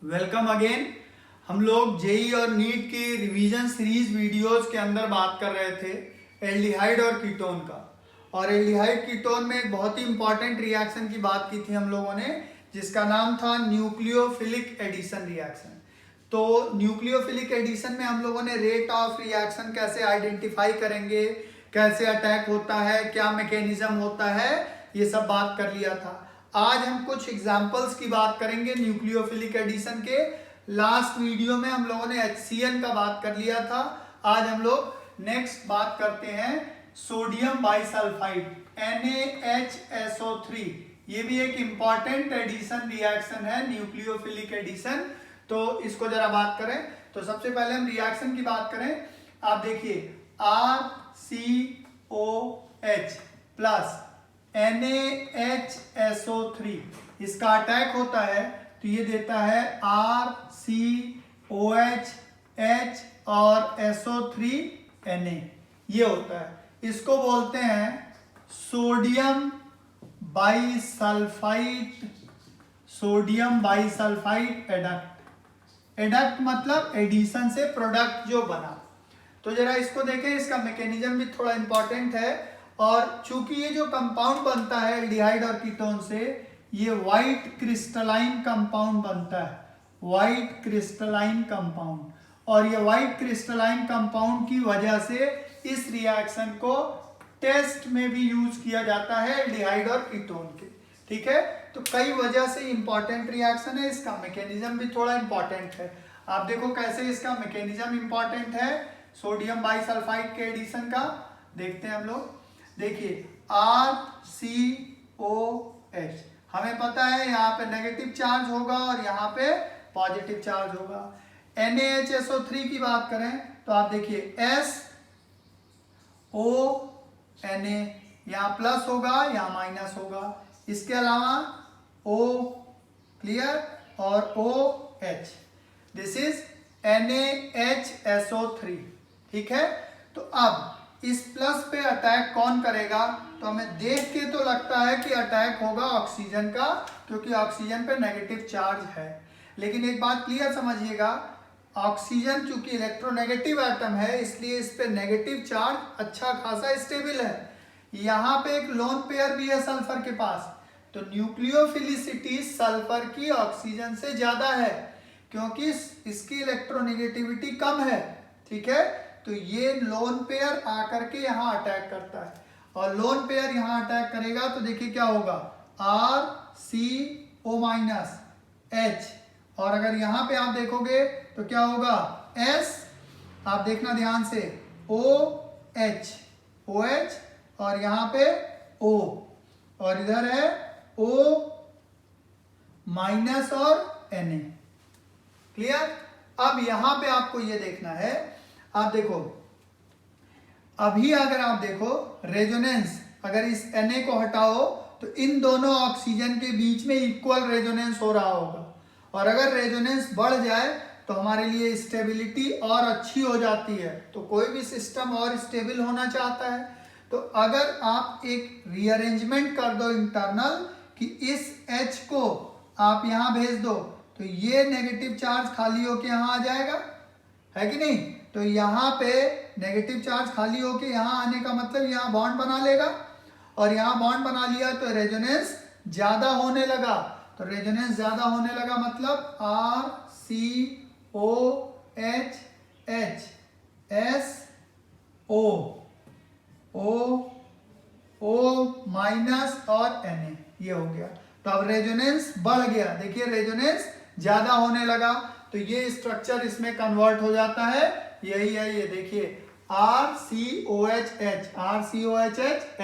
Welcome again. हम लोग JEE और नीट की रिवीजन सीरीज वीडियोस के अंदर बात कर रहे थे एल्डिहाइड और कीटोन का। और एल्डिहाइड कीटोन में एक बहुत ही इंपॉर्टेंट रिएक्शन की बात की थी हम लोगों ने, जिसका नाम था न्यूक्लियोफिलिक एडिशन रिएक्शन। तो न्यूक्लियोफिलिक एडिशन में हम लोगों ने रेट ऑफ रिएक्शन कैसे आइडेंटिफाई करेंगे, कैसे अटैक होता है, क्या मैकेनिज्म होता है, ये सब बात कर लिया था। आज हम कुछ एग्जाम्पल्स की बात करेंगे न्यूक्लियोफिलिक एडिशन के। लास्ट वीडियो में हम लोगों ने HCN का बात कर लिया था। आज हम लोग नेक्स्ट बात करते हैं सोडियम बाइसल्फाइड NaHSO3। ये भी एक इंपॉर्टेंट एडिशन रिएक्शन है, न्यूक्लियोफिलिक एडिशन। तो इसको जरा बात करें। तो सबसे पहले हम रिएक्शन की बात करें। आप देखिए RCOH प्लस NaHSO3, इसका अटैक होता है तो ये देता है RCOH H और SO3Na, ये होता है। इसको बोलते हैं सोडियम बाइसल्फाइड एडक्ट। एडक्ट मतलब एडिशन से प्रोडक्ट जो बना। तो जरा इसको देखें, इसका मैकेनिज्म भी थोड़ा इंपॉर्टेंट है। और चूंकि ये जो कंपाउंड बनता है एल्डिहाइड और कीटोन से, ये व्हाइट क्रिस्टलाइन कंपाउंड बनता है, व्हाइट क्रिस्टलाइन कंपाउंड। और ये व्हाइट क्रिस्टलाइन कंपाउंड की वजह से इस रिएक्शन को टेस्ट में भी यूज किया जाता है एल्डिहाइड और कीटोन के। ठीक है, तो कई वजह से इंपॉर्टेंट रिएक्शन है। इसका मैकेनिज्म भी थोड़ा इंपॉर्टेंट है। आप देखो कैसे इसका मैकेनिज्म इंपॉर्टेंट है सोडियम बाइसल्फाइड के एडिशन का। देखते हैं हम लोग। देखिए RCOH, हमें पता है यहाँ पे नेगेटिव चार्ज होगा और यहाँ पे पॉजिटिव चार्ज होगा। NaHSO3 की बात करें तो आप देखिए SONA, यहाँ प्लस होगा यहाँ माइनस होगा। इसके अलावा O, क्लियर, और OH, दिस इज NaHSO3। ठीक है, तो अब इस प्लस पे अटैक कौन करेगा? तो हमें देख के तो लगता है कि अटैक होगा ऑक्सीजन का, क्योंकि ऑक्सीजन पे नेगेटिव चार्ज है। लेकिन एक बात क्लियर समझिएगा, ऑक्सीजन चूंकि इलेक्ट्रोनेगेटिव एटम है, इसलिए इस पे नेगेटिव चार्ज अच्छा खासा स्टेबल है। यहाँ पे एक लोन पेयर भी है सल्फर के पास, तो न्यूक्लियोफिलिसिटी सल्फर की ऑक्सीजन से ज्यादा है, क्योंकि इसकी इलेक्ट्रोनेगेटिविटी कम है। ठीक है, तो ये लोन पेयर आकर के यहाँ अटैक करता है, और लोन पेयर यहाँ अटैक करेगा तो देखिए क्या होगा, RCO-H, और अगर यहाँ पे आप देखोगे तो क्या होगा, S, आप देखना ध्यान से, OH, और यहाँ पे O, और इधर है O माइनस और Na। क्लियर? अब यहाँ पे आपको ये देखना है, आप देखो अभी अगर आप देखो रेजोनेंस, अगर इस Na को हटाओ तो इन दोनों ऑक्सीजन के बीच में इक्वल रेजोनेंस हो रहा होगा। और अगर रेजोनेंस बढ़ जाए तो हमारे लिए स्टेबिलिटी और अच्छी हो जाती है। तो कोई भी सिस्टम और स्टेबल होना चाहता है, तो अगर आप एक रीअरेंजमेंट कर दो इंटरनल कि इस H को आप यहाँ भेज दो, तो ये नेगेटिव चार्ज खाली होके यहाँ आ जाएगा, है कि नहीं? तो यहाँ पे नेगेटिव चार्ज खाली होके यहाँ आने का मतलब यहाँ बॉन्ड बना लेगा, और यहाँ बॉन्ड बना लिया तो रेजोनेंस ज्यादा होने लगा। तो रेजोनेंस ज्यादा होने लगा मतलब RCOH H SO O minus और Na, ये हो गया। तो अब रेजोनेंस बढ़ गया, देखिए रेजोनेंस ज्यादा होने लगा, तो ये स्ट्रक्चर इसमें कन्वर्ट हो जाता है। यही है, ये देखिए RCOH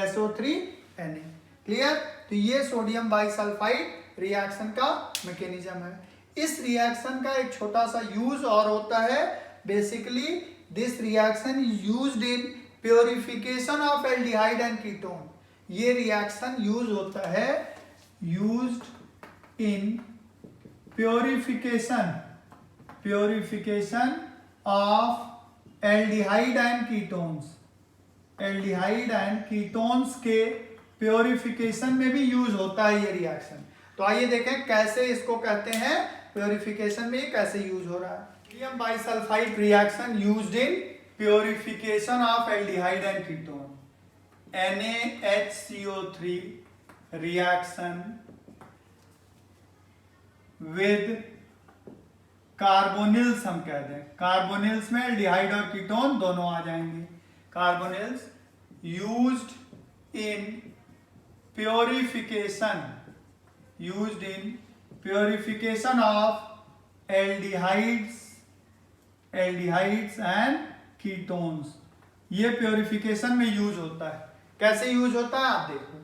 SO3Na। क्लियर? तो ये सोडियम बाइसल्फाइड रिएक्शन का मैकेनिज्म है। इस रिएक्शन का एक छोटा सा यूज और होता है। Basically this reaction is used in purification of aldehyde and ketone. ये रिएक्शन यूज होता है used in purification of aldehyde and ketones. Aldehyde and ketones के प्योरिफिकेशन में भी यूज होता है ये रिएक्शन। तो आइए देखें कैसे इसको कहते हैं, प्योरिफिकेशन में कैसे यूज हो रहा है। Sodium bisulphide reaction used in purification of aldehyde and ketone. NaHCO3 reaction with carbonyls, हम कह दें कार्बोनिल्स में एल्डिहाइड और कीटोन दोनों आ जाएंगे। Carbonyls used in purification of aldehydes and ketones। ये प्योरिफिकेशन में यूज होता है। कैसे यूज होता है आप देखो,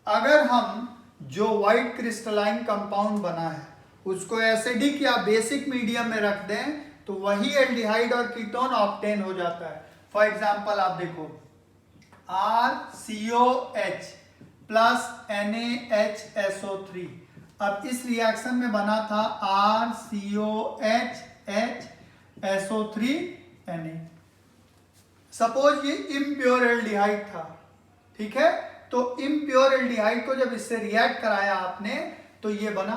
अगर हम जो व्हाइट क्रिस्टलाइन कंपाउंड बना है उसको एसिडिक या बेसिक मीडियम में रख दें तो वही एल्डिहाइड और कीटोन ऑब्टेन हो जाता है। फॉर एग्जाम्पल आप देखो RCOH प्लस NaHSO3, अब इस रिएक्शन में बना था RCOH HSO3 Na। सपोज ये इम्प्योर एल्डिहाइड था, ठीक है, तो इम्प्योर एल्डिहाइड को जब इससे रिएक्ट कराया आपने तो ये बना,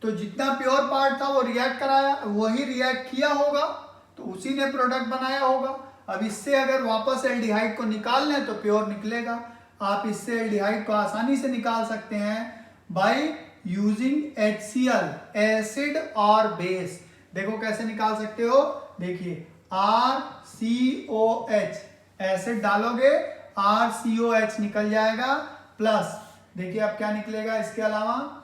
तो जितना प्योर पार्ट था वो रिएक्ट कराया, वही रिएक्ट किया होगा तो उसी ने प्रोडक्ट बनाया होगा। अब इससे अगर वापस एल्डिहाइड को निकाल लें तो प्योर निकलेगा। आप इससे एल्डिहाइड को आसानी से निकाल सकते हैं बाय यूजिंग HCl, एसिड और बेस। देखो कैसे निकाल सकते हो, देखिए RCOH एसिड डालोगे RCOH निकल जाएगा, प्लस देखिए अब क्या निकलेगा इसके अलावा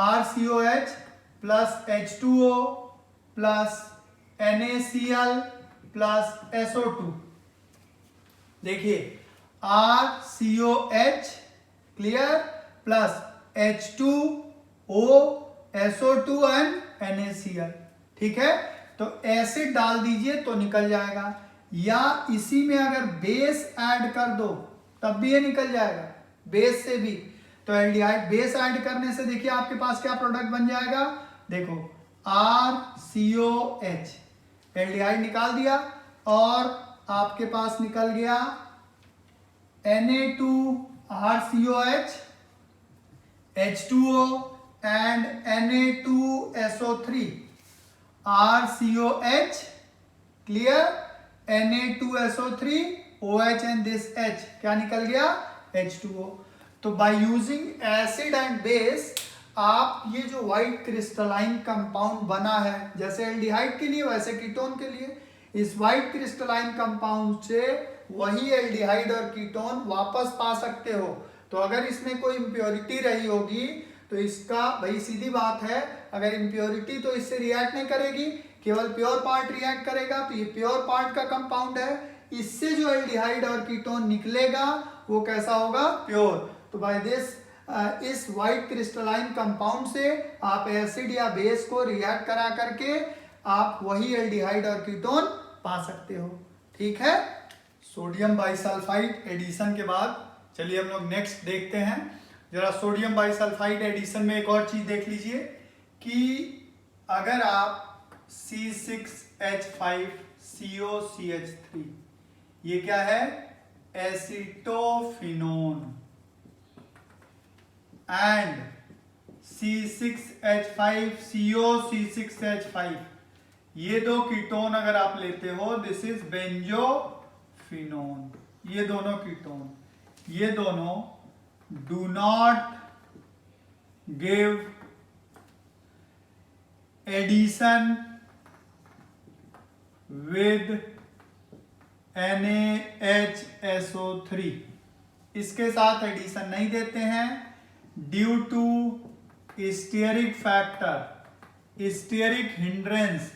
RCOH plus H2O plus NaCl plus SO2। देखिए RCOH clear plus H2O SO2 and NaCl, ठीक है। तो एसिड डाल दीजिए तो निकल जाएगा, या इसी में अगर बेस ऐड कर दो तब भी ये निकल जाएगा, बेस से भी। तो एल्डिहाइड बेस ऐड करने से देखिए आपके पास क्या प्रोडक्ट बन जाएगा, देखो RCOH एल्डिहाइड निकाल दिया और आपके पास निकल गया Na2RCOH H2O and Na2SO3 RCOH clear, Na2SO3 OH and this H क्या निकल गया H2O। तो by using acid and base आप ये जो व्हाइट क्रिस्टलाइन कंपाउंड बना है, जैसे एल्डिहाइड के लिए वैसे कीटोन के लिए, इस व्हाइट क्रिस्टलाइन कंपाउंड से वही एल्डिहाइड और कीटोन वापस पा सकते हो। तो अगर इसमें कोई इम्प्योरिटी रही होगी तो इसका भाई सीधी बात है, अगर इम्प्योरिटी तो इससे रिएक्ट नहीं करेगी, केवल प्योर पार्ट रिएक्ट करेगा। तो ये प्योर पार्ट का कंपाउंड है, इससे जो एल्डिहाइड और कीटोन निकलेगा वो कैसा होगा, प्योर। तो बाय दिस इस व्हाइट क्रिस्टलाइन कंपाउंड से आप एसिड या बेस को रिएक्ट करा करके आप वही एल्डिहाइड और कीटोन पा सकते हो, ठीक है। सोडियम बाइसल्फाइड एडिशन के बाद चलिए हम लोग नेक्स्ट देखते हैं। जरा सोडियम बाइसल्फाइड एडिशन में एक और चीज देख लीजिए कि अगर आप C6H5COCH3, ये क्या है, एसिटोफिनोन, एंड C6H5COC6H5, ये दो कीटोन अगर आप लेते हो, दिस इज बेंजोफिनोन, ये दोनों कीटोन, ये दोनों do not give addition with NaHSO3, इसके साथ एडिशन नहीं देते हैं due to steric factor, steric hindrance,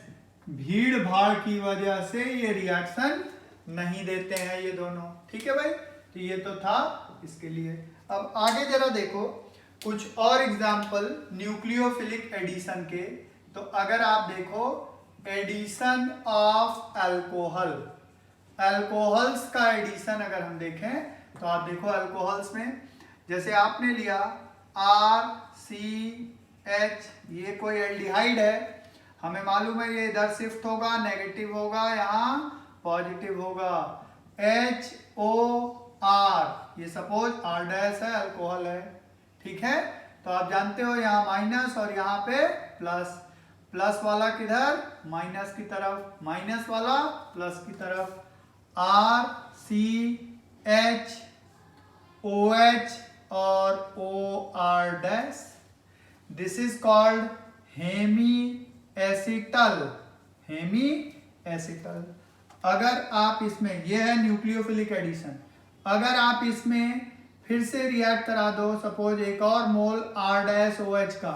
भीड़ भाड़ की वजह से ये रिएक्शन नहीं देते हैं ये दोनों, ठीक है भाई। तो ये तो था इसके लिए। अब आगे जरा देखो कुछ और एग्जाम्पल न्यूक्लियोफिलिक एडिशन के। तो अगर आप देखो एडिशन ऑफ अल्कोहल, अल्कोहल्स का एडिशन अगर हम देखें तो आप देखो अल्कोहल्स में जैसे आपने लिया RCH, ये कोई एल्डिहाइड है, हमें मालूम है ये इधर शिफ्ट होगा, नेगेटिव होगा, यहाँ पॉजिटिव होगा। HOR, ये सपोज R डैश है, अल्कोहल है, ठीक है। तो आप जानते हो यहाँ माइनस और यहाँ पे प्लस, प्लस वाला किधर, माइनस की तरफ, माइनस वाला प्लस की तरफ। RCH OH और OR dash, this is called hemiacetal, hemiacetal. अगर आप इसमें, यह है न्यूक्लियोफिलिक एडिशन, अगर आप इसमें फिर से रिएक्ट करा दो, सपोज एक और मोल R डैश OH का,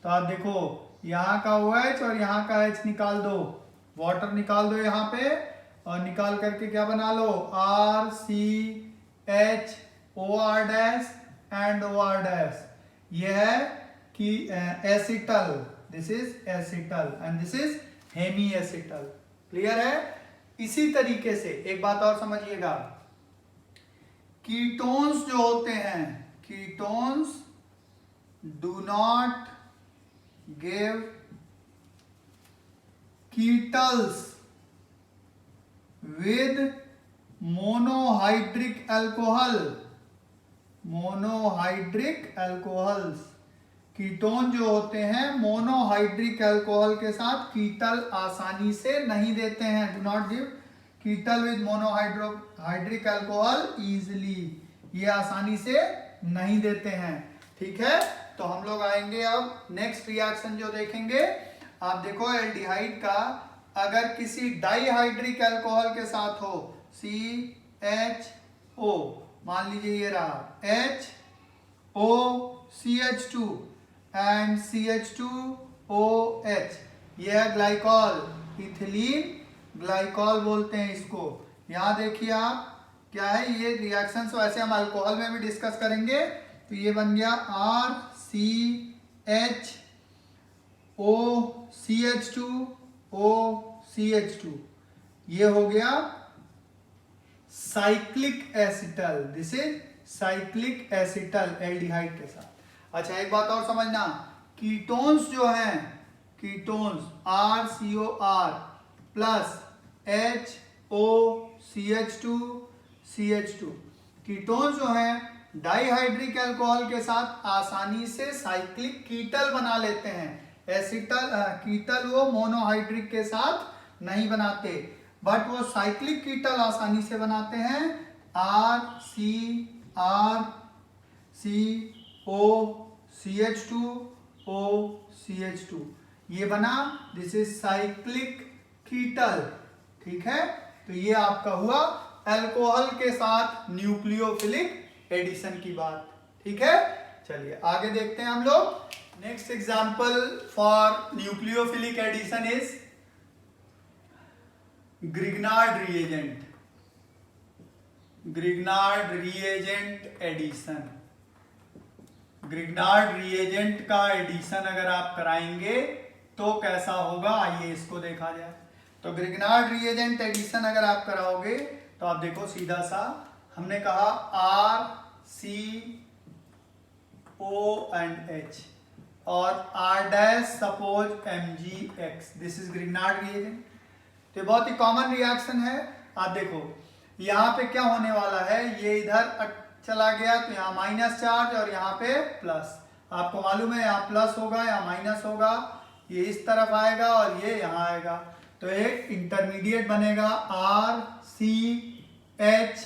तो आप देखो यहाँ का OH और यहाँ का H निकाल दो, वाटर निकाल दो यहाँ पे, और निकाल करके क्या बना लो, RCH OR dash and OR dash, यह है कि acetal, this is acetal and this is hemiacetal. Clear है। इसी तरीके से एक बात और समझिएगा, कीटोन्स जो होते हैं, ketones do not give ketals with monohydric alcohol, monohydric alcohols, ketone जो होते हैं मोनोहाइड्रिक अल्कोहल के साथ कीटल आसानी से नहीं देते हैं, do not give कीटल with monohydric alcohol easily, ये आसानी से नहीं देते हैं, ठीक है। तो हम लोग आएंगे अब नेक्स्ट रिएक्शन जो देखेंगे, आप देखो एल्डिहाइड का अगर किसी डाइहाइड्रिक अल्कोहल के साथ हो, CHO, मान लीजिए ये रहा HOCH2 एंड CH2OH, यह है ग्लाइकॉल, इथिलीन ग्लाइकॉल बोलते हैं इसको। यहां देखिए आप क्या है, ये रिएक्शंस वैसे हम अल्कोहल में भी डिस्कस करेंगे। तो ये बन गया RCHOCH2OCH2, ये हो गया cyclic acetal, this is cyclic acetal aldehyde के साथ। अच्छा एक बात और समझना, कीटोन्स जो हैं, ketones RCOR plus HOCH2CH2, ketones जो हैं डाइहाइड्रिक अल्कोहल के साथ आसानी से साइक्लिक कीटल बना लेते हैं। एसिटल कीटल वो मोनोहाइड्रिक के साथ नहीं बनाते, बट वो साइक्लिक कीटल आसानी से बनाते हैं। RCRCOCH2OCH2, ये बना, दिस इज साइक्लिक कीटल, ठीक है। तो ये आपका हुआ अल्कोहल के साथ न्यूक्लियोफिलिक एडिशन की बात, ठीक है। चलिए आगे देखते हैं हम लोग। Next example for nucleophilic addition is Grignard reagent, Grignard reagent addition. Grignard reagent का एडिशन अगर आप कराएंगे तो कैसा होगा, आइए इसको देखा जाए। तो ग्रिग्नार्ड रिएजेंट एडिशन अगर आप कराओगे तो आप देखो सीधा सा, हमने कहा RCO एंड H और R dash suppose MgX, this is Grignard reagent. तो बहुत ही कॉमन रिएक्शन है। आप देखो यहाँ पे क्या होने वाला है, ये इधर चला गया तो यहाँ माइनस चार्ज और यहाँ पे प्लस, आपको मालूम है यहाँ प्लस होगा यहाँ माइनस होगा, ये इस तरफ आएगा और ये यहाँ आएगा, तो एक इंटरमीडिएट बनेगा RCHOMgX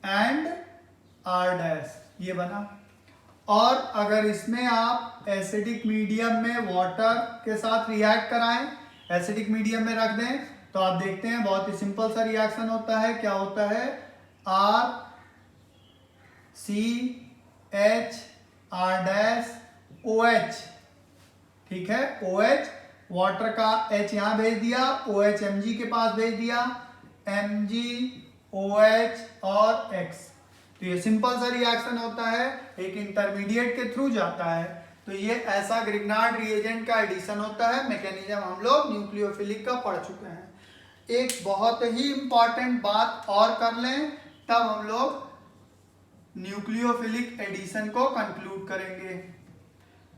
एंड R डैश, ये बना। और अगर इसमें आप एसिडिक मीडियम में वाटर के साथ रिएक्ट कराएं, एसिडिक मीडियम में रख दें, तो आप देखते हैं बहुत ही सिंपल सा रिएक्शन होता है। क्या होता है, RCH R डैश OH, ठीक है, OH वाटर का H यहां भेज दिया, OH Mg के पास भेज दिया, Mg OH और X। तो ये सिंपल सा रिएक्शन होता है, एक इंटरमीडिएट के थ्रू जाता है। तो ये ऐसा ग्रिग्नार्ड रिएजेंट का एडिशन होता है। मैकेनिज्म हम लोग न्यूक्लियोफिलिक का पढ़ चुके हैं। एक बहुत ही इंपॉर्टेंट बात और कर लें, तब हम लोग न्यूक्लियोफिलिक एडिशन को कंक्लूड करेंगे।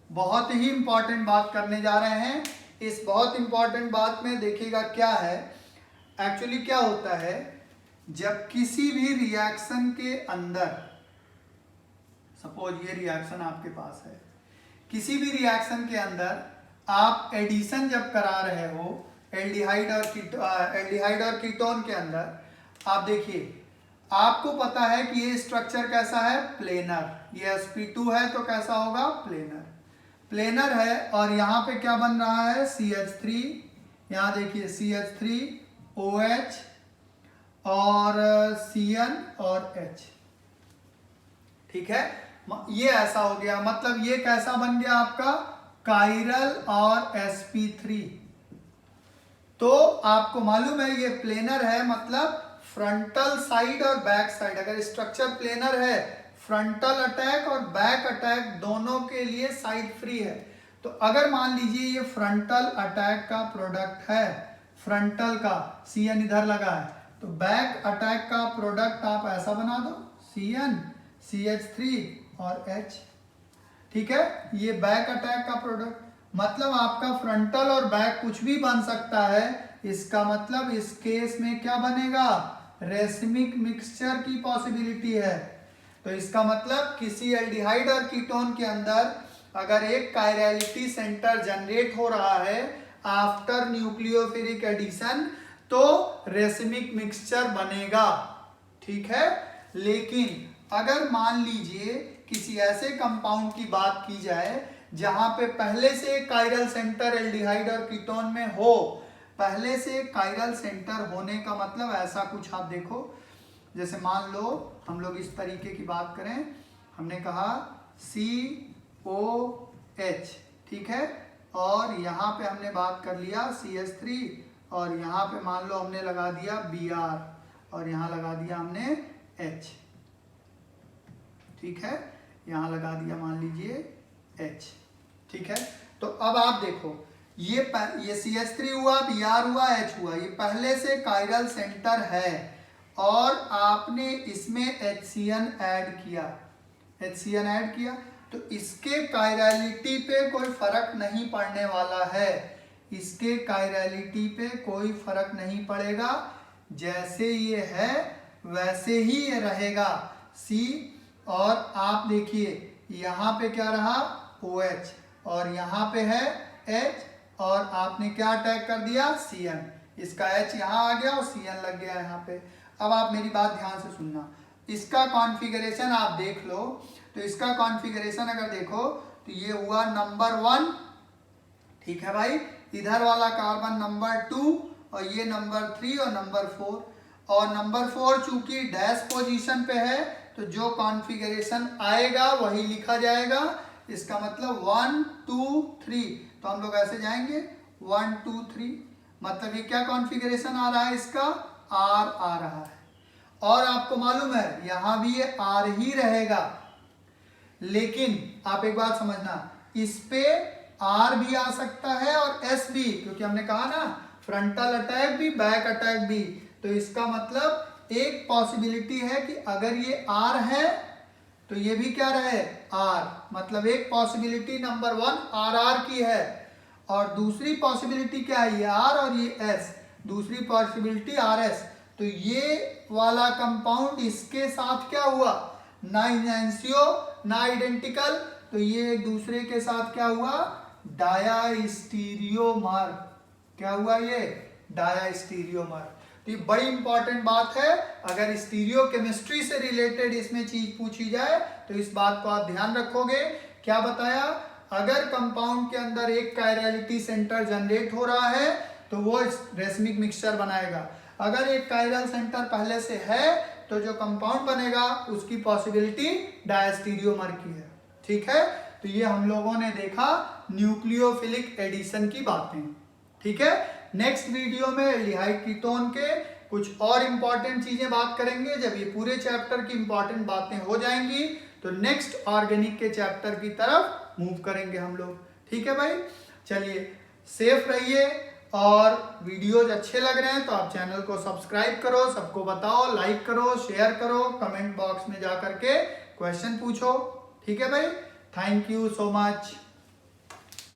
बहुत ही इंपॉर्टेंट बात करने जा रहे हैं। इस बहुत इंपॉर्टेंट बात में देखिएगा क्या है, एक्चुअली क्या होता है, जब किसी भी रिएक्शन के अंदर, सपोज ये रिएक्शन आपके पास है, किसी भी रिएक्शन के अंदर आप एडिशन जब करा रहे हो एल्डिहाइड और कीटोन के अंदर, आप देखिए आपको पता है कि ये स्ट्रक्चर कैसा है, प्लेनर। ये sp2 है तो कैसा होगा, प्लेनर। प्लेनर है और यहाँ पे क्या बन रहा है, CH3। यहाँ देखिए CH3OH और Cn और H, ठीक है। ये ऐसा हो गया, मतलब ये कैसा बन गया आपका, काइरल और sp3। तो आपको मालूम है ये प्लेनर है, मतलब फ्रंटल साइड और बैक साइड, अगर स्ट्रक्चर प्लेनर है फ्रंटल अटैक और बैक अटैक दोनों के लिए साइड फ्री है। तो अगर मान लीजिए ये फ्रंटल अटैक का प्रोडक्ट है, फ्रंटल का Cn इधर लगा है, तो बैक अटैक का प्रोडक्ट आप ऐसा बना दो, Cn CH3 और H, ठीक है। ये बैक अटैक का प्रोडक्ट, मतलब आपका फ्रंटल और बैक कुछ भी बन सकता है। इसका मतलब इस केस में क्या बनेगा, रेसिमिक मिक्सचर की पॉसिबिलिटी है। तो इसका मतलब किसी एल्डिहाइड और कीटोन के अंदर अगर एक कायरलिटी सेंटर जनरेट हो रहा है आफ्टर न्यूक्लियोफिलिक एडिशन, तो रेसिमिक मिक्सचर बनेगा, ठीक है। लेकिन अगर मान लीजिए किसी ऐसे कंपाउंड की बात की जाए जहां पे पहले से कायरल सेंटर एल्डिहाइड और कीटोन में हो, पहले से कायरल सेंटर होने का मतलब ऐसा कुछ आप देखो, जैसे मान लो हम लोग इस तरीके की बात करें, हमने कहा COH, ठीक है, और यहाँ पे हमने बात कर लिया CH3 और यहाँ पे मान लो हमने लगा दिया Br और यहाँ लगा दिया हमने H, ठीक है, यहाँ लगा दिया मान लीजिए H, ठीक है। तो अब आप देखो ये CH3 हुआ, Br हुआ, H हुआ, ये पहले से कायरल सेंटर है और आपने इसमें HCN ऐड किया, तो इसके कायरलिटी पे कोई फर्क नहीं पड़ने वाला है, इसके कायरलिटी पे कोई फर्क नहीं पड़ेगा, जैसे ये है वैसे ही ये रहेगा C। और आप देखिए यहाँ पे क्या रहा, OH और यहाँ पे है H और आपने क्या अटैक कर दिया, Cn, इसका H यहाँ आ गया और Cn लग गया यहाँ पे। अब आप मेरी बात ध्यान से सुनना, इसका कॉन्फ़िगरेशन आप देख लो, तो इसका कॉन्फ़िगरेशन अगर देखो तो ये हुआ नंबर 1, ठीक है भाई, इधर वाला कार्बन नंबर 2 और ये नंबर 3 और नंबर 4, और नंबर 4 चूंकि डैश पोजीशन पे है तो जो कॉन्फ़िगरेशन आएगा वही लिखा जाएगा। इसका मतलब 1 2 3, तो हम लोग ऐसे जाएंगे 1 2 3, मतलब ये क्या कॉन्फ़िगरेशन आ रहा है, इसका R आ रहा है। और आपको मालूम है यहाँ भी ये R ही रहेगा, लेकिन आप एक बात समझना, इस पे R भी आ सकता है और S भी, क्योंकि हमने कहा ना फ्रंटल अटैक भी बैक अटैक भी, तो इसका मतलब एक पॉसिबिलिटी है कि अगर ये R है तो ये भी क्या रहे, R, मतलब एक पॉसिबिलिटी नंबर 1 RR की है और दूसरी पॉसिबिलिटी क्या है, ये R और ये S, दूसरी पॉसिबिलिटी RS। तो ये वाला कंपाउंड इसके साथ क्या हुआ, ना इनैंसियो ना आइडेंटिकल, तो ये एक दूसरे के साथ क्या हुआ, डायास्टीरियोमर, क्या हुआ, ये डायास्टीरियोमर। तो ये बड़ी इंपॉर्टेंट बात है, अगर स्टीरियो केमिस्ट्री से रिलेटेड इसमें चीज पूछी जाए तो इस बात को आप ध्यान रखोगे। क्या बताया, अगर कंपाउंड के अंदर एक कायरलिटी सेंटर जनरेट हो रहा है तो वो रेसिमिक मिक्सचर बनाएगा, अगर एक कायरल सेंटर पहले से है तो जो कंपाउंड बनेगा उसकी पॉसिबिलिटी डायस्टीरियोमर की है, ठीक है। तो ये हम लोगों ने देखा न्यूक्लियोफिलिक एडिशन की बातें, ठीक है। नेक्स्ट वीडियो में एल्डिहाइड कीटोन के कुछ और इंपॉर्टेंट चीजें बात करेंगे। जब ये पूरे चैप्टर की इंपॉर्टेंट बातें हो जाएंगी तो नेक्स्ट ऑर्गेनिक के चैप्टर की तरफ मूव करेंगे हम लोग, ठीक है भाई। चलिए, सेफ रहिए और वीडियोज अच्छे लग रहे हैं तो आप चैनल को सब्सक्राइब करो, सबको बताओ, लाइक करो, शेयर करो, कमेंट बॉक्स में जा करके क्वेश्चन पूछो। ठीक है भाई, थैंक यू सो मच।